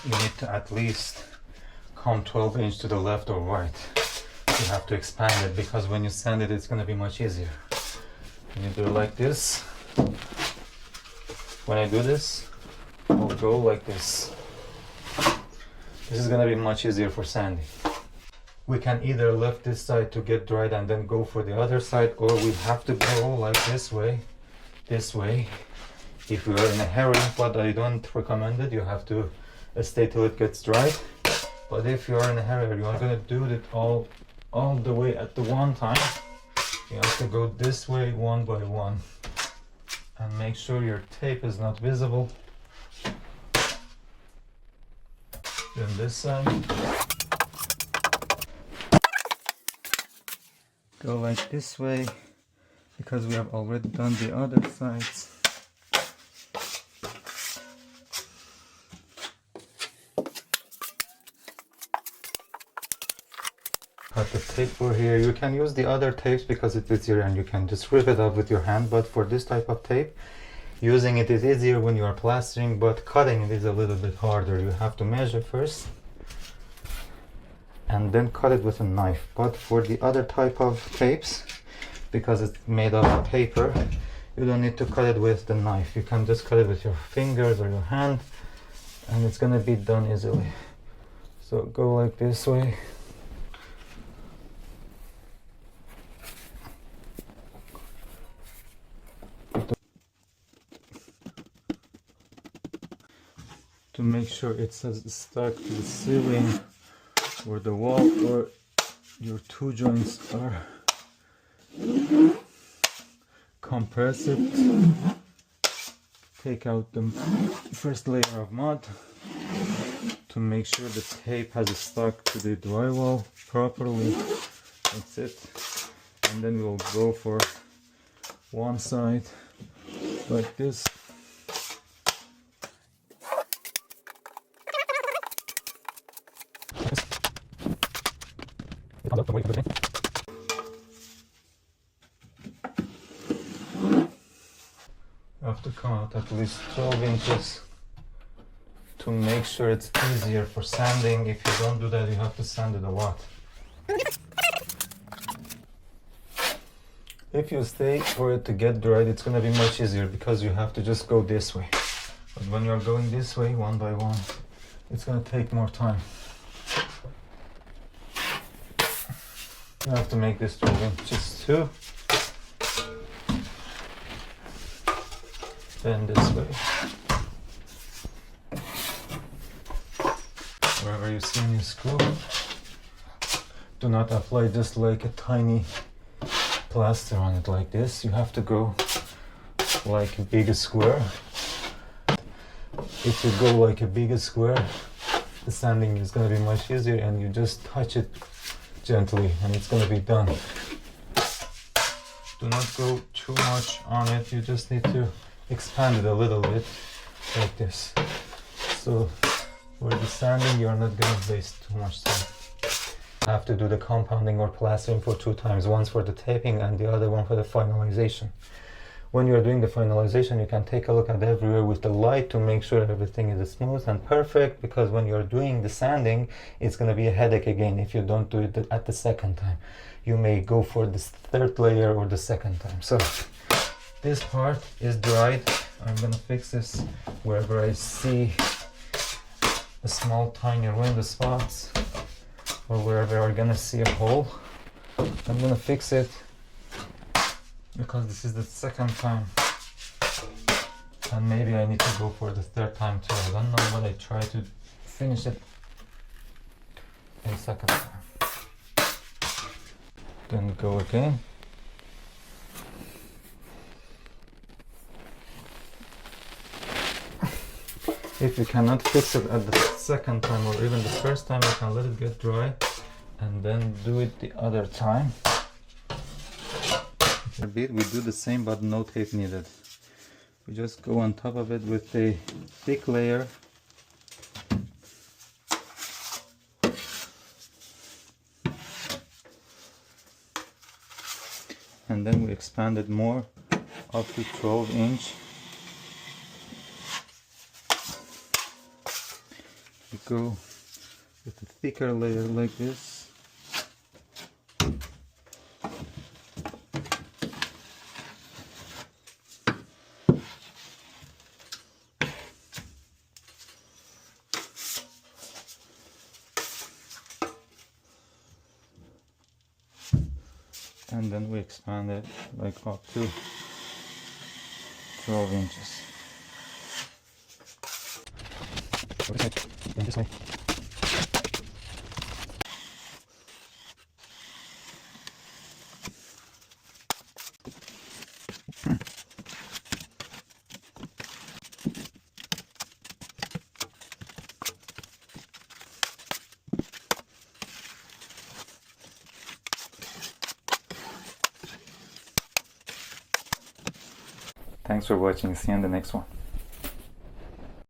you need to at least come 12 inch to the left or right. You have to expand it, because when you sand it, it's going to be much easier. When you do it like this, when I do this, I'll go like this. This is going to be much easier for sanding. We can either lift this side to get dried and then go for the other side, or we have to go like this way, if we are in a hurry, but I don't recommend it. You have to stay till it gets dried. But if you are in a hurry, you are going to do it all the way at the one time. You have to go this way one by one, and make sure your tape is not visible. Then this side, go like this way, because we have already done the other sides. Cut the tape for here. You can use the other tapes because it's easier and you can just rip it up with your hand, but for this type of tape, using it is easier when you are plastering, but cutting it is a little bit harder. You have to measure first and then cut it with a knife. But for the other type of tapes, because it's made of paper, you don't need to cut it with the knife. You can just cut it with your fingers or your hand, and it's gonna be done easily. So go like this way. To make sure it's stuck to the ceiling or the wall, or your two joints are. Compress it. Take out the first layer of mud to make sure the tape has stuck to the drywall properly. That's it. And then we'll go for one side like this. You have to come out at least 12 inches to make sure it's easier for sanding. If you don't do that, you have to sand it a lot. If you stay for it to get dried, it's going to be much easier because you have to just go this way. But when you're going this way, one by one, it's going to take more time. You have to make this 12 inches too. Then this way. Wherever you see any screw, do not apply just like a tiny plaster on it like this. You have to go like a big square. If you go like a big square, the sanding is going to be much easier, and you just touch it gently and it's going to be done. Do not go too much on it. You just need to expand it a little bit like this. So for the sanding, you're not going to waste too much time. You have to do the compounding or plastering for 2 times, once for the taping and the other one for the finalization. When you're doing the finalization, you can take a look at everywhere with the light to make sure everything is smooth and perfect, because when you're doing the sanding, it's going to be a headache again if you don't do it at the second time. You may go for this 3rd layer or the 2nd time. So this part is dried. I'm going to fix this wherever I see a small tiny window spots, or wherever I'm going to see a hole. I'm going to fix it, because this is the 2nd time, and maybe I need to go for the 3rd time too. I don't know, but I try to finish it in 2nd time. Then go again. If you cannot fix it at the 2nd time or even the 1st time, you can let it get dry and then do it the other time. A bit, we do the same, but no tape needed. We just go on top of it with a thick layer. And then we expand it more up to 12 inch. We go with a thicker layer like this. And then we expand it like up to 12 inches. This way. Thanks for watching. See you in the next one.